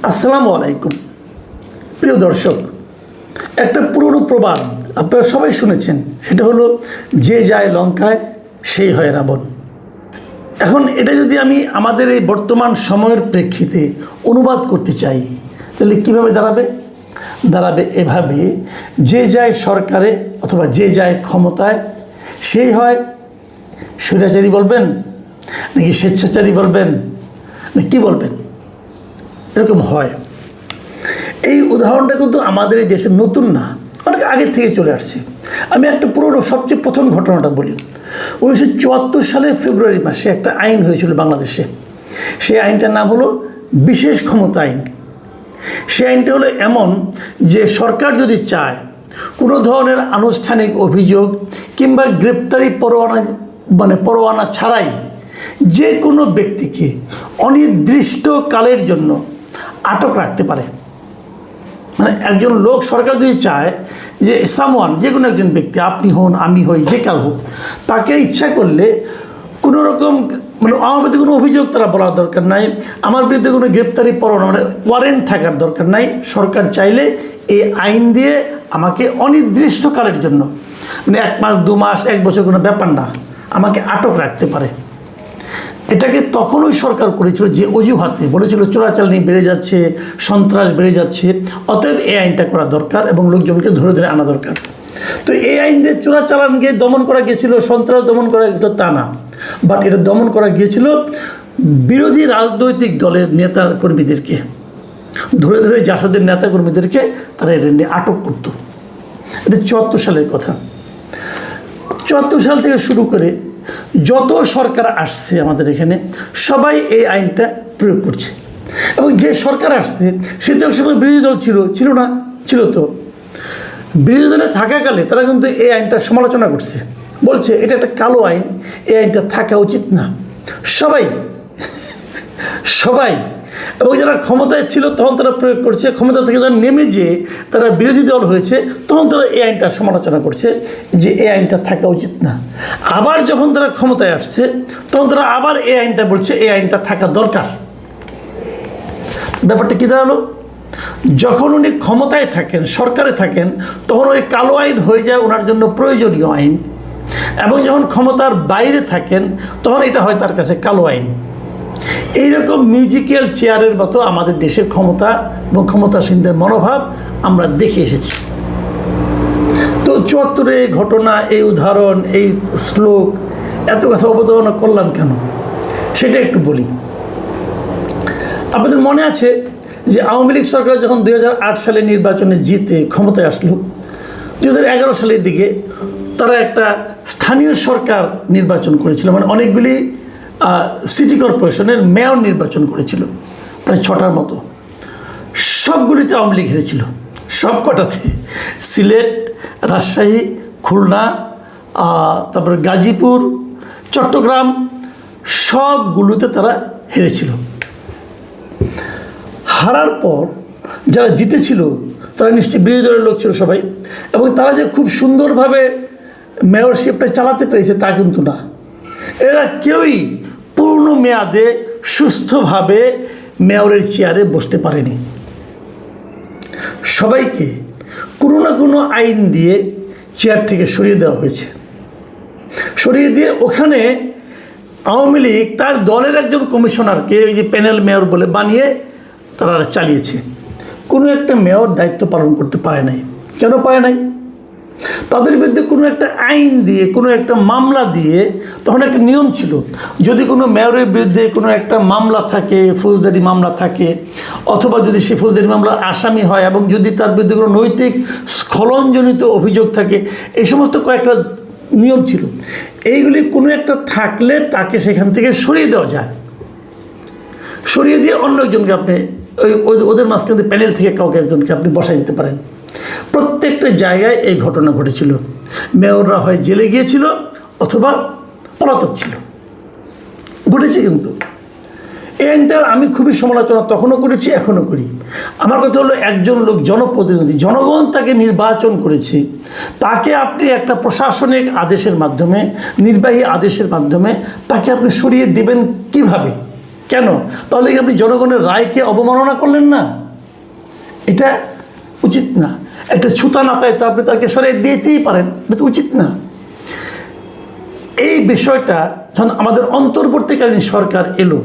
আসসালামু আলাইকুম প্রিয় দর্শক, একটা পুরনো প্রবাদ আপনারা সবাই শুনেছেন, সেটা হলো যে যায় লঙ্কায় সেই হয় রাবণ। এখন এটা যদি আমি আমাদের এই বর্তমান সময়ের প্রেক্ষিতে অনুবাদ করতে চাই তাহলে কীভাবে দাঁড়াবে এভাবে, যে যায় সরকারে অথবা যে যায় ক্ষমতায় সেই হয় স্বৈরাচারী বলবেন নাকি স্বেচ্ছাচারী বলবেন না কি বলবেন, এরকম হয়। এই উদাহরণটা কিন্তু আমাদের এই দেশে নতুন না, অনেক আগের থেকে চলে আসছে। আমি একটা পুরনো সবচেয়ে প্রথম ঘটনাটা বলি। 1974 সালের ফেব্রুয়ারি মাসে একটা আইন হয়েছিল বাংলাদেশে। সেই আইনটার নাম হলো বিশেষ ক্ষমতা আইন। সেই আইনটা হলো এমন যে সরকার যদি চায় কোনো ধরনের আনুষ্ঠানিক অভিযোগ কিংবা গ্রেপ্তারি পরোয়ানা ছাড়াই যে কোনো ব্যক্তিকে অনির্দিষ্টকালের জন্য আটক রাখতে পারে। মানে একজন লোক, সরকার যদি চায় যে সামওয়ান, যে কোনো একজন ব্যক্তি, আপনি হন আমি হই যে কারো হোক, তাকে ইচ্ছা করলে কোনো রকম আমার বিরুদ্ধে কোনো অভিযোগ তারা বলার দরকার নাই, আমার বিরুদ্ধে কোনো গ্রেপ্তারি পরোয়ানা ওয়ারেন্ট থাকার দরকার নাই। সরকার চাইলে এই আইন দিয়ে আমাকে অনির্দিষ্টকালের জন্য, 1 মাস 2 মাস 1 বছর কোনো ব্যাপার না, আমাকে আটক রাখতে পারে। এটাকে তখনই সরকার করেছিল যে অজুহাতে বলেছিল চোরাচালানি বেড়ে যাচ্ছে, সন্ত্রাস বেড়ে যাচ্ছে, অতএব এই আইনটা করা দরকার এবং লোকজনকে ধরে ধরে আনা দরকার। তো এই আইন দিয়ে চোরাচালানকে দমন করা গিয়েছিল, সন্ত্রাস দমন করা গিয়েছিল তা না, বাট এটা দমন করা গিয়েছিল বিরোধী রাজনৈতিক দলের নেতা কর্মীদেরকে ধরে ধরে, জাসদের নেতা কর্মীদেরকে তারা এটা নিয়ে আটক করত। এটা 74 সালের কথা। 74 সাল থেকে শুরু করে যত সরকার আসছে আমাদের এখানে সবাই এই আইনটা প্রয়োগ করছে। এবং যে সরকার আসছে সেটা সময় বিরোধী দল ছিল না, ছিল তো। বিরোধী দলে থাকাকালে তারা কিন্তু এই আইনটা সমালোচনা করছে, বলছে এটা একটা কালো আইন, এই আইনটা থাকা উচিত না। সবাই এবং যারা ক্ষমতায় ছিল তখন তারা প্রয়োগ করছে, ক্ষমতা থেকে যখন নেমে যেয়ে তারা বিরোধী দল হয়েছে তখন তারা এই আইনটা সমালোচনা করছে যে এই আইনটা থাকা উচিত না। আবার যখন তারা ক্ষমতায় আসছে তখন তারা আবার এই আইনটা বলছে এই আইনটা থাকা দরকার। ব্যাপারটা কী দাঁড়ালো, যখন উনি ক্ষমতায় থাকেন, সরকারে থাকেন, তখন ওই কালো আইন হয়ে যায় ওনার জন্য প্রয়োজনীয় আইন, এবং যখন ক্ষমতার বাইরে থাকেন তখন এটা হয় তার কাছে কালো আইন। এইরকম মিউজিক্যাল চেয়ারের মতো আমাদের দেশের ক্ষমতা এবং ক্ষমতাসীনদের মনোভাব আমরা দেখে এসেছি। তো 74-এ ঘটনা, এই উদাহরণ, এই শ্লোক, এত কথা অবতারণা করলাম কেন সেটা একটু বলি। আপনাদের মনে আছে যে আওয়ামী লীগ সরকার যখন 2008 সালে নির্বাচনে জিতে ক্ষমতায় আসলো, 2011 সালের দিকে তারা একটা স্থানীয় সরকার নির্বাচন করেছিল, মানে অনেকগুলি সিটি কর্পোরেশনের মেয়র নির্বাচন করেছিল, প্রায় 6টার মতো। সবগুলিতে আওয়ামী লীগ হেরেছিল, সব কটাতে। সিলেট, রাজশাহী, খুলনা, তারপরে গাজীপুর, চট্টগ্রাম, সবগুলোতে তারা হেরেছিল। হারার পর যারা জিতেছিল তারা নিশ্চয়ই বিরোধী দলের লোক ছিল সবাই, এবং তারা যে খুব সুন্দরভাবে মেয়রশিপটা চালাতে পেরেছে তা কিন্তু না। এরা কেউই পূর্ণ মেয়াদে সুস্থভাবে মেয়রের চেয়ারে বসতে পারেনি। সবাইকে কোনো না কোনো আইন দিয়ে চেয়ার থেকে সরিয়ে দেওয়া হয়েছে। সরিয়ে দিয়ে ওখানে আওয়ামী লীগ তার দলের একজন কমিশনারকে ওই যে প্যানেল মেয়র বলে বানিয়ে তারা চালিয়েছে। কোনো একটা মেয়র দায়িত্ব পালন করতে পারে নাই। কেন পারে নাই? তাদের বিরুদ্ধে কোনো একটা আইন দিয়ে, কোনো একটা মামলা দিয়ে, তখন একটা নিয়ম ছিল, যদি কোনো মেয়রের বিরুদ্ধে কোনো একটা মামলা থাকে, ফৌজদারি মামলা থাকে, অথবা যদি সে ফৌজদারি মামলার আসামি হয় এবং যদি তার বিরুদ্ধে কোনো নৈতিক স্খলনজনিত অভিযোগ থাকে, এই সমস্ত কয়েকটা নিয়ম ছিল। এইগুলি কোনো একটা থাকলে তাকে সেখান থেকে সরিয়ে দেওয়া যায়। সরিয়ে দিয়ে অন্য একজনকে আপনি ওদের মাঝখানে প্যানেল থেকে কাউকে একজনকে আপনি বসাই দিতে পারেন। প্রত্যেকটা জায়গায় এই ঘটনা ঘটেছিল। মেয়ররা হয় জেলে গিয়েছিল অথবা পলাতক ছিল, ঘটেছে। কিন্তু এই আইনটার আমি খুবই সমালোচনা তখনও করেছি, এখনও করি। আমার কথা হলো, একজন লোক জনপ্রতিনিধি, জনগণ তাকে নির্বাচন করেছে, তাকে আপনি একটা প্রশাসনিক আদেশের মাধ্যমে, নির্বাহী আদেশের মাধ্যমে তাকে আপনি সরিয়ে দেবেন কিভাবে? কেন? তাহলে কি আপনি জনগণের রায়কে অবমাননা করলেন না? এটা উচিত না। একটা ছুতা নাতায় তো আপনি তাকে সরিয়ে দিতেই পারেন, এটা তো উচিত না। এই বিষয়টা যখন আমাদের অন্তর্বর্তীকালীন সরকার এলো,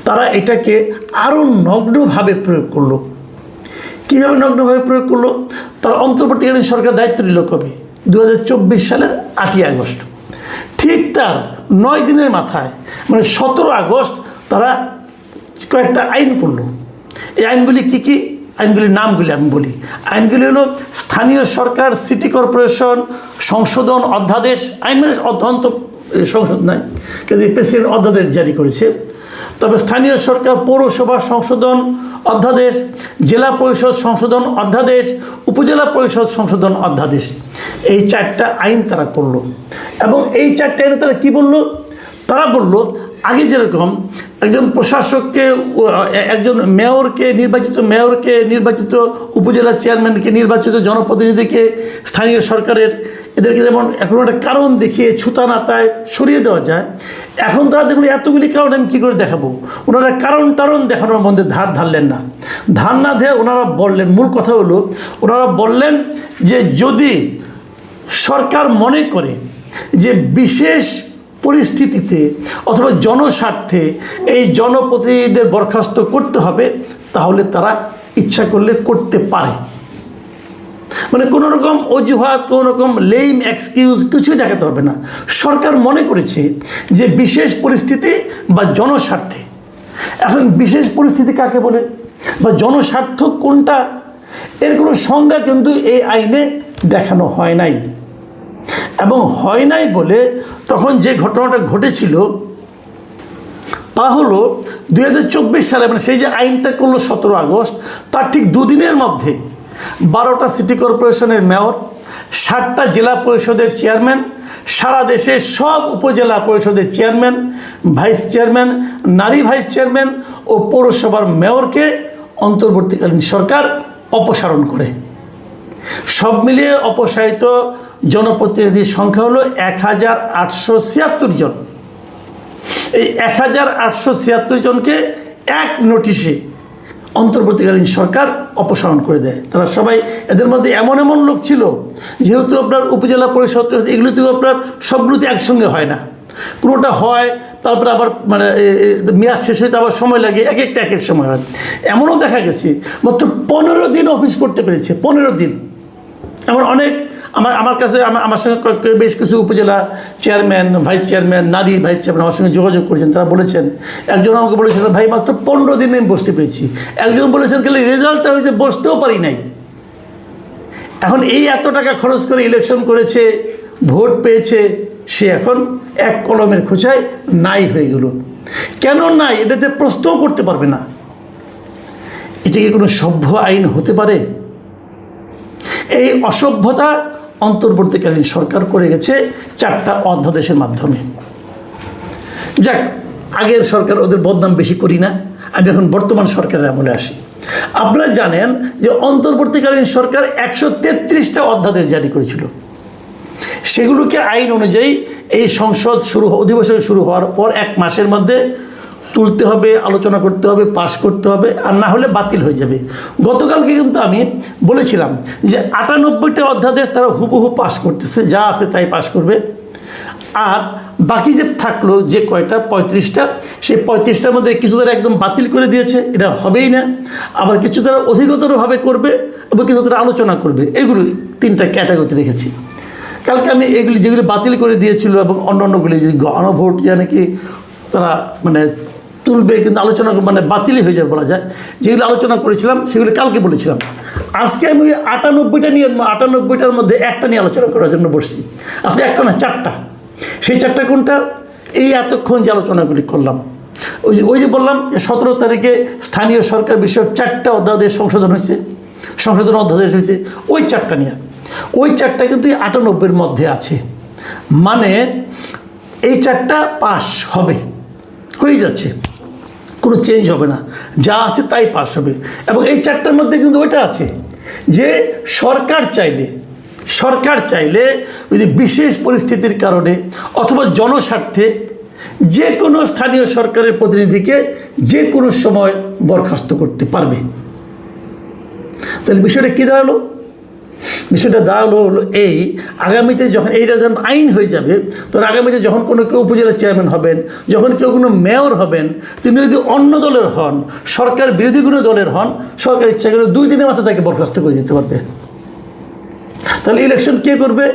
তারা এটাকে আরও নগ্নভাবে প্রয়োগ করলো। কীভাবে নগ্নভাবে প্রয়োগ করলো? তারা অন্তর্বর্তীকালীন সরকার দায়িত্ব নিল কবে? 2024 সালের 8ই আগস্ট। ঠিক তার 9 দিনের মাথায়, মানে 17 আগস্ট তারা কয়েকটা আইন করলো। এই আইনগুলি কী কী? আইনগুলির নামগুলি আমি বলি। আইনগুলি হলো স্থানীয় সরকার সিটি কর্পোরেশন সংশোধন অধ্যাদেশ। আইন মানে অধ্যয়ন তো সংসদ নাই, কিন্তু প্রেসিডেন্ট অধ্যাদেশ জারি করেছে। তবে স্থানীয় সরকার পৌরসভা সংশোধন অধ্যাদেশ, জেলা পরিষদ সংশোধন অধ্যাদেশ, উপজেলা পরিষদ সংশোধন অধ্যাদেশ, এই 4টা আইন তারা করলো। এবং এই 4টা আইনে তারা কী বললো? তারা বলল, আগে যেরকম একজন প্রশাসককে, একজন মেয়রকে, নির্বাচিত উপজেলা চেয়ারম্যানকে, নির্বাচিত জনপ্রতিনিধিকে, স্থানীয় সরকারের এদেরকে যেমন এখন একটা কারণ দেখিয়ে ছুতা নাতায় সরিয়ে দেওয়া যায়, এখন তারা দেখলো এতগুলি কারণ আমি কী করে দেখাবো। ওনারা কারণ দেখানোর মধ্যে ধারলেন না। ধার না দিয়ে ওনারা বললেন, মূল কথা হলো ওনারা বললেন যে যদি সরকার মনে করে যে বিশেষ পরিস্থিতিতে অথবা জনস্বার্থে এই জনপ্রতিনিধিদের বরখাস্ত করতে হবে, তাহলে তারা ইচ্ছা করলে করতে পারে। মানে কোনো রকম অজুহাত, কোনো রকম লেম এক্সকিউজ কিছুই দেখাতে হবে না। সরকার মনে করেছে যে বিশেষ পরিস্থিতি বা জনস্বার্থে। এখন বিশেষ পরিস্থিতি কাকে বলে বা জনস্বার্থ কোনটা, এর কোনো সংজ্ঞা কিন্তু এই আইনে দেখানো হয় নাই। এবং হয় নাই বলে তখন যে ঘটনাটা ঘটেছিল তা হলো 2024 সালে, মানে সেই যে আইনটা করলো 17 আগস্ট, তার ঠিক 2 দিনের মধ্যে 12টা সিটি কর্পোরেশনের মেয়র, 60টা জেলা পরিষদের চেয়ারম্যান, সারা দেশে সব উপজেলা পরিষদের চেয়ারম্যান, ভাইস চেয়ারম্যান, নারী ভাইস চেয়ারম্যান ও পৌরসভার মেয়রকে অন্তর্বর্তীকালীন সরকার অপসারণ করে। সব মিলিয়ে অপসারিত জনপ্রতিনিধির সংখ্যা হলো 1876 জন। এই 1876 জনকে এক নোটিশে অন্তর্বর্তীকালীন সরকার অপসারণ করে দেয়। তারা সবাই, এদের মধ্যে এমন লোক ছিল, যেহেতু আপনার উপজেলা পরিষদ এগুলোতেও আপনার সবগুলোতে একসঙ্গে হয় না, কোনোটা হয় তারপরে আবার মানে মেয়াদ শেষ হইতে আবার সময় লাগে, এক এক সময় হয়। এমনও দেখা গেছে মাত্র 15 দিন অফিস করতে পেরেছে, 15 দিন। এমন অনেক আমার কাছে আমার সঙ্গে বেশ কিছু উপজেলা চেয়ারম্যান, ভাইস চেয়ারম্যান, নারী ভাইস চেয়ারম্যান আমার সঙ্গে যোগাযোগ করেছেন। তারা বলেছেন, একজন আমাকে বলেছিলেন, ভাই মাত্র 15 দিন আমি বসতে পেরেছি। একজন বলেছেন খালি রেজাল্টটা হয়েছে, বসতেও পারি নাই। এখন এই এত টাকা খরচ করে ইলেকশন করেছে, ভোট পেয়েছে, সে এখন এক কলমের খোঁচায় নাই হয়ে গেল। কেন নাই? এটাতে প্রশ্নও করতে পারবে না। এটা কি কোনো সভ্য আইন হতে পারে? এই অসভ্যতা অন্তর্বর্তীকালীন সরকার করে গেছে 4টা অধ্যাদেশের মাধ্যমে। যাক, আগের সরকার, ওদের বদনাম বেশি করি না, আমি এখন বর্তমান সরকারের আমলে আসি। আপনারা জানেন যে অন্তর্বর্তীকালীন সরকার 133টা অধ্যাদেশ জারি করেছিল। সেগুলোকে আইন অনুযায়ী এই সংসদ অধিবেশন শুরু হওয়ার পর 1 মাসের মধ্যে তুলতে হবে, আলোচনা করতে হবে, পাশ করতে হবে, আর না হলে বাতিল হয়ে যাবে। গতকালকে কিন্তু আমি বলেছিলাম যে 98টা অধ্যাদেশ তারা হুবহু পাশ করতেছে, যা আছে তাই পাশ করবে। আর বাকি যে থাকলো যে কয়টা 35টা, সেই 35টার মধ্যে কিছু তারা একদম বাতিল করে দিয়েছে, এটা হবেই না। আবার কিছু তারা অধিকতরভাবে করবে এবং কিছু তারা আলোচনা করবে। এগুলো 3টা ক্যাটাগরিতে রেখেছি। কালকে আমি এগুলি যেগুলি বাতিল করে দিয়েছিল এবং অন্যান্যগুলি যে গণভোট যা নাকি তারা মানে তুলবে, কিন্তু আলোচনা মানে বাতিলই হয়ে যাবে বলা যায়, যেগুলো আলোচনা করেছিলাম সেগুলি কালকে বলেছিলাম। আজকে আমি 98টা নিয়ে, 98টার মধ্যে একটা নিয়ে আলোচনা করার জন্য বসছি। আসলে একটা না, 4টা। সেই 4টা কোনটা? এই এতক্ষণ যে আলোচনাগুলি করলাম, ওই যে বললাম যে 17 তারিখে স্থানীয় সরকার বিষয়ক 4টা অধ্যাদেশ সংশোধন অধ্যাদেশ হয়েছে, ওই 4টা নিয়ে। ওই 4টা কিন্তু 98-এর মধ্যে আছে, মানে এই 4টা পাস হবে, হয়ে যাচ্ছে, কোনো চেঞ্জ হবে না, যা আছে তাই পাস হবে। এবং এই 4টার মধ্যে কিন্তু ওইটা আছে যে সরকার চাইলে যদি বিশেষ পরিস্থিতির কারণে অথবা জনস্বার্থে যে কোনো স্থানীয় সরকারের প্রতিনিধিকে যে কোনো সময় বরখাস্ত করতে পারবে। তাহলে বিষয়টা কী দাঁড়ালো? বিষয়টা দাঁড়ালো হলো এই, আগামীতে যখন এইটা যখন আইন হয়ে যাবে, তখন আগামীতে যখন কোনো কেউ উপজেলা চেয়ারম্যান হবেন, যখন কেউ কোনো মেয়র হবেন, তিনি যদি অন্য দলের হন, সরকার বিরোধী কোনো দলের হন, সরকার ইচ্ছা করে 2 দিনের মাথায় তাকে বরখাস্ত করে দিতে পারবে। তাহলে ইলেকশন কে করবে?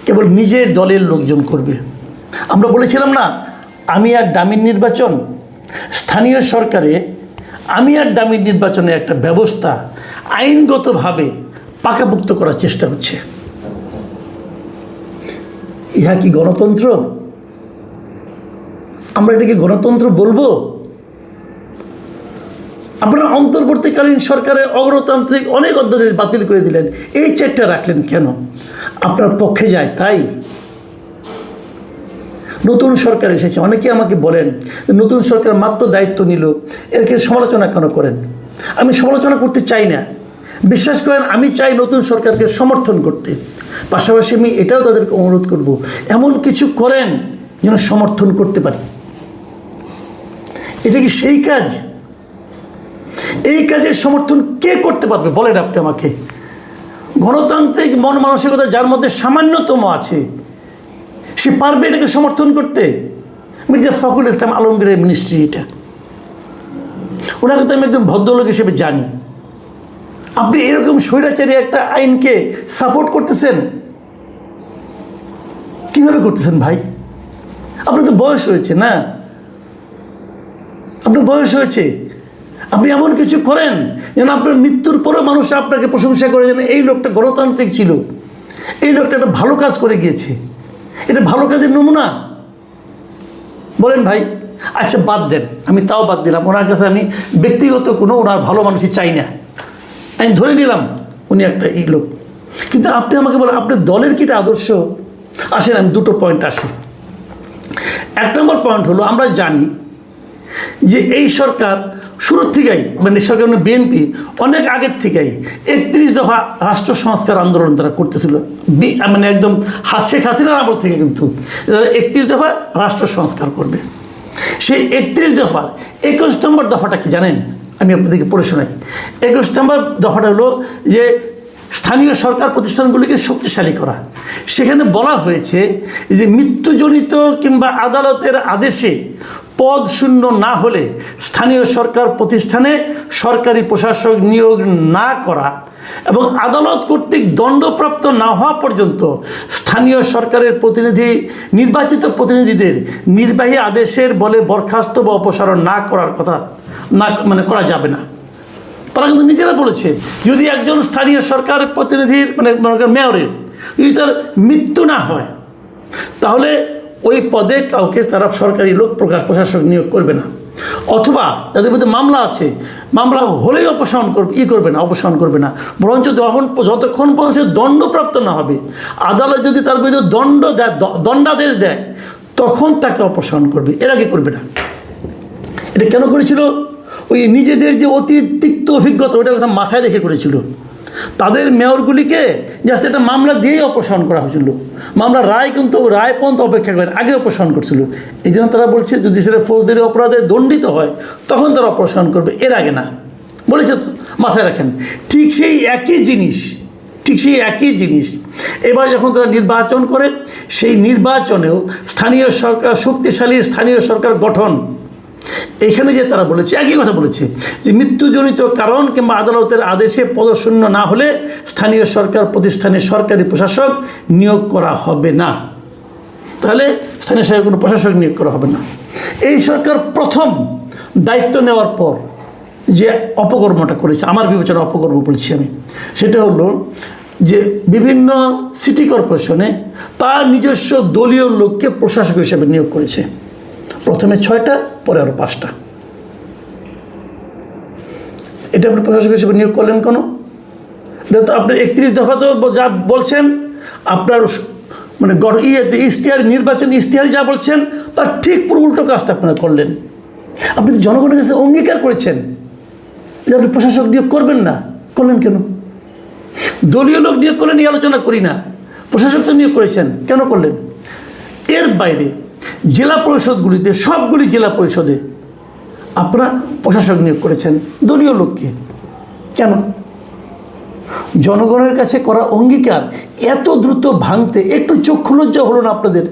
কেবল নিজের দলের লোকজন করবে। আমরা বলেছিলাম না, আমি আর ডামির নির্বাচন, স্থানীয় সরকারে আমি আর ডামির নির্বাচনের একটা ব্যবস্থা আইনগতভাবে পাকাপোক্ত করার চেষ্টা হচ্ছে। ইহা কি গণতন্ত্র? আমরা এটাকে গণতন্ত্র বলবো? আপনারা অন্তর্বর্তীকালীন সরকারের অগণতান্ত্রিক অনেক অধ্যাদেশ বাতিল করে দিলেন, এই 4টা রাখলেন কেন? আপনার পক্ষে যায় তাই? নতুন সরকার এসেছে, অনেকে আমাকে বলেন নতুন সরকার মাত্র দায়িত্ব নিল, এরকে সমালোচনা কেন করেন? আমি সমালোচনা করতে চাই না, বিশ্বাস করেন আমি চাই নতুন সরকারকে সমর্থন করতে। পাশাপাশি আমি এটাও তাদেরকে অনুরোধ করব, এমন কিছু করেন যেন সমর্থন করতে পারি। এটা কি সেই কাজ? এই কাজের সমর্থন কে করতে পারবে বলেন আপনি আমাকে? গণতান্ত্রিক মন মানসিকতা যার মধ্যে সামান্যতম আছে, সে পারবে এটাকে সমর্থন করতে? মির্জা ফখরুল ইসলাম আলমগীরের মিনিস্ট্রি এটা, ওনাকে তো আমি একদম ভদ্রলোক হিসেবে জানি। আপনি এরকম স্বৈরাচারী একটা আইনকে সাপোর্ট করতেছেন? কিভাবে করতেছেন ভাই? আপনার তো বয়স হয়েছে না, আপনার বয়স হয়েছে, আপনি এমন কিছু করেন যেন আপনার মৃত্যুর পরেও মানুষ আপনাকে প্রশংসা করে, যেন এই লোকটা গণতান্ত্রিক ছিল, এই লোকটা একটা ভালো কাজ করে গিয়েছে। এটা ভালো কাজের নমুনা বলেন ভাই। আচ্ছা বাদ দেন, আমি তাও বাদ দিলাম, ওনার কাছে আমি ব্যক্তিগত কোনো ওনার ভালো মানুষই চাই না, আমি ধরে নিলাম উনি একটা এই লোক। কিন্তু আপনি আমাকে বলেন আপনার দলের কি এটা আদর্শ? আসেন আমি 2টো পয়েন্ট আসি। 1 নম্বর পয়েন্ট হলো, আমরা জানি যে এই সরকার শুরুর থেকেই, মানে সরকার মানে বিএনপি অনেক আগের থেকেই 31 দফা রাষ্ট্র সংস্কার আন্দোলন তারা করতেছিল, মানে একদম শেখ হাসিনার আমল থেকে কিন্তু 31 দফা রাষ্ট্র সংস্কার করবে। সেই 31 দফার 21 নম্বর দফাটা কি জানেন? আমি আপনাদেরকে পড়ে শোনাই। 21 নম্বর দফাটা হলো যে স্থানীয় সরকার প্রতিষ্ঠানগুলিকে শক্তিশালী করা। সেখানে বলা হয়েছে যে মৃত্যুজনিত কিংবা আদালতের আদেশে পদ শূন্য না হলে স্থানীয় সরকার প্রতিষ্ঠানে সরকারি প্রশাসক নিয়োগ না করা এবং আদালত কর্তৃক দণ্ডপ্রাপ্ত না হওয়া পর্যন্ত স্থানীয় সরকারের প্রতিনিধি নির্বাচিত প্রতিনিধিদের নির্বাহী আদেশের বলে বরখাস্ত বা অপসারণ না করার কথা না, মানে করা যাবে না। তারা কিন্তু নিজেরা বলেছে, যদি একজন স্থানীয় সরকার প্রতিনিধির মানে মেয়রের যদি তার মৃত্যু না হয়, তাহলে ওই পদে কাউকে তারা সরকারি লোক প্রশাসক নিয়োগ করবে না। অথবা যাদের মধ্যে মামলা আছে, মামলা হলেই অপসারণ করবে না, অপসারণ করবে না, বরঞ্চ যতক্ষণ পর্যন্ত দণ্ডপ্রাপ্ত না হবে, আদালত যদি তার বিরুদ্ধে দণ্ডাদেশ দেয় তখন তাকে অপসারণ করবে, এর আগে করবে না। এটা কেন করেছিল? ওই নিজেদের যে অতি তিক্ত অভিজ্ঞতা ওটার কথা মাথায় রেখে করেছিল। তাদের মেয়রগুলিকে জাস্ট একটা মামলা দিয়েই অপসারণ করা হয়েছিল, মামলা রায় কিন্তু রায় পর্যন্ত অপেক্ষা করে আগে অপসারণ করছিল। এই জন্য তারা বলছে যদি সেটা ফৌজদারি অপরাধে দণ্ডিত হয় তখন তারা অপসারণ করবে, এর আগে না, বলেছে তো, মাথায় রাখেন। ঠিক সেই একই জিনিস এবার যখন তারা নির্বাচন করে, সেই নির্বাচনেও স্থানীয় সরকার, শক্তিশালী স্থানীয় সরকার গঠন, এখানে যে তারা বলেছে একই কথা বলেছে যে মৃত্যুজনিত কারণ কিংবা আদালতের আদেশে পদশূন্য না হলে স্থানীয় সরকার প্রতিষ্ঠানে সরকারি প্রশাসক নিয়োগ করা হবে না। তাহলে স্থানীয় সরকার কোনো প্রশাসক নিয়োগ করা হবে না। এই সরকার প্রথম দায়িত্ব নেওয়ার পর যে অপকর্মটা করেছে, আমার বিবেচনা অপকর্ম বলছি আমি, সেটা হলো যে বিভিন্ন সিটি কর্পোরেশনে তার নিজস্ব দলীয় লোককে প্রশাসক হিসেবে নিয়োগ করেছে। প্রথমে 6টা, পরে আরও 5টা। এটা আপনি প্রশাসক হিসেবে নিয়োগ করলেন কেন? এটা তো আপনার 31 দফা তো যা বলছেন, আপনার মানে ইশতেহার, নির্বাচন ইশতেহার যা বলছেন তার ঠিক পুরো উল্টো কাজটা আপনারা করলেন। আপনি তো জনগণের কাছে অঙ্গীকার করেছেন যে আপনি প্রশাসক নিয়োগ করবেন না, করলেন কেন? দলীয় লোক নিয়োগ করলেন এই আলোচনা করি না, প্রশাসক তো নিয়োগ করেছেন, কেন করলেন? এর বাইরে জেলা পরিষদগুলিতে, সবগুলি জেলা পরিষদে আপনারা প্রশাসক নিয়োগ করেছেন দলীয় লোককে। কেন? জনগণের কাছে করা অঙ্গীকার এত দ্রুত ভাঙতে একটু চক্ষু লজ্জা হলো না আপনাদের?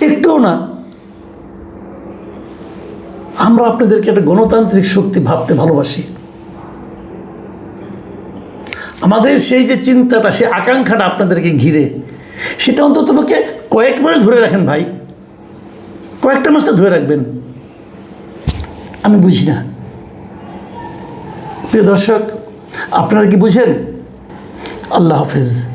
একটুও না? আমরা আপনাদেরকে একটা গণতান্ত্রিক শক্তি ভাবতে ভালোবাসি। আমাদের সেই যে চিন্তাটা, সেই আকাঙ্ক্ষাটা আপনাদেরকে ঘিরে, সেটা অন্ততপক্ষে কয়েক মাস ধরে রাখেন ভাই, কয়েকটা মাস তো ধরে রাখবেন। আমি বুঝি না। প্রিয় দর্শক, আপনারা কি বুঝেন? আল্লাহ হাফেজ।